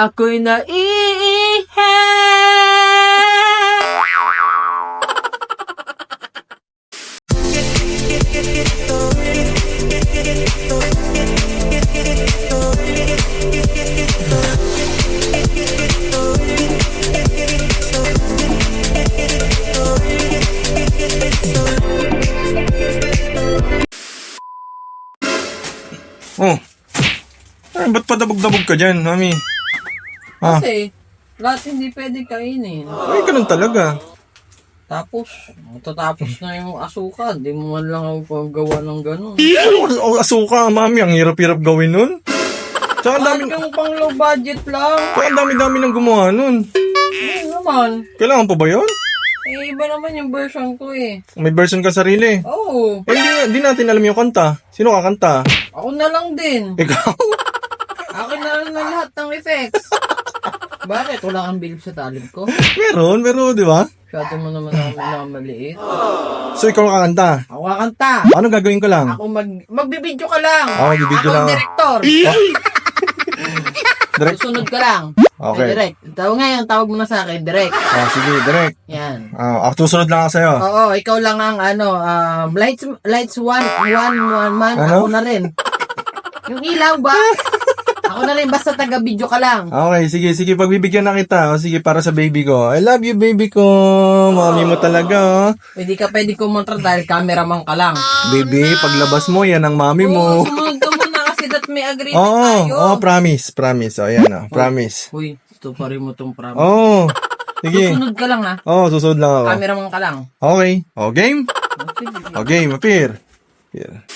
Ako'y naiihi. Oh. Ay, ba't padabog-dabog ka dyan, mami? Ah, Kasi, lahat hindi pwede kainin. ay, ganun talaga. Tapos, matatapos na yung asukal. Di mo man lang ako gawa ng ganun. Ano, asuka, mami, ang hirap-hirap gawin nun. Tsaka ang Bakit dami, yung pang low budget lang? tsaka ang dami-dami nang gumawa nun. Ano naman? Kailangan pa ba yun? Eh, iba naman yung version ko eh. May version ka sarili. Oo, Eh, di natin alam yung kanta. Sino kakanta? ako na lang din. Ikaw? Akin na lang na lahat ng effects. Bakit? Wala kang bilib sa talent ko? Meron, di ba? Masyado mo naman ako na maliit. So, ikaw kakanta. Ako kakanta. Ano gagawin ko lang? Ako magbibideo ka lang. Ako magbibideo Ako lang. ang director. Direct? Susunod ka lang. Okay. Direct. Tawag mo na sa akin, direct. Ah, sige, direct. Yan. Ah, ako susunod lang ako sa'yo. Oo, ikaw lang ang lights one man. Ano? Ako na rin. Yung ilaw ba? Ako na rin, basta taga-video ka lang. Okay, sige, pagbibigyan na kita. O sige, para sa baby ko. I love you, baby ko. Mami mo talaga, oh. Hindi ka pwede kumontra dahil cameraman ka lang. Baby, paglabas mo, yan ang mami Oo, mo. sumunod ka muna kasi that may agreement Oo, tayo. promise. O, yan, promise. Uy, ito pa rin mo tong promise. Oo, sige. Susunod ka lang ha. Oo, susunod lang ako. Cameraman ka lang. Okay. O, game? Okay. O, game, appear. Here.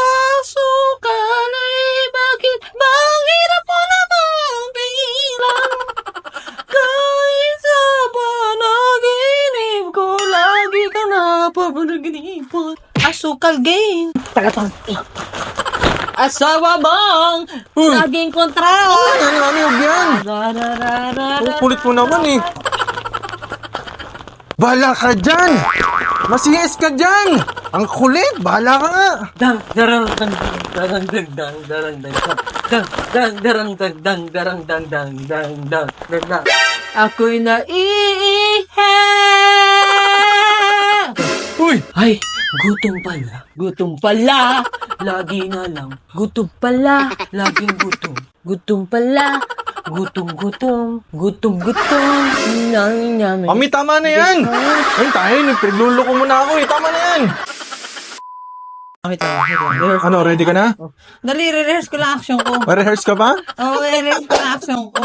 Asukal ay bakit bang hirap mo namang pigilan? Kahit sa panaginip ko, lagi ka na papanaginipan. Asukal game. Asawa bang laging kontra? Yan, mami, huwag yan. Ang kulit mo naman eh. Bahala ka dyan! Masiyes ka dyan! Ang kulit! Bahala ka nga! Ako'y naiihi. Uy! Ay, gutom pala. Gutom pala. Lagi na lang. Gutom pala. Laging gutom. Gutom pala. Gutom. Nangin namin. Mami, tama na yan! Ay, tayo, nagpinagluloko mo na ako eh. Tama na yan! Wait lang. Ano, ready ka na? Dali, re-rehearse ko lang action ko. Rehearse ka pa? Oo, re-rehearse ko lang action ko.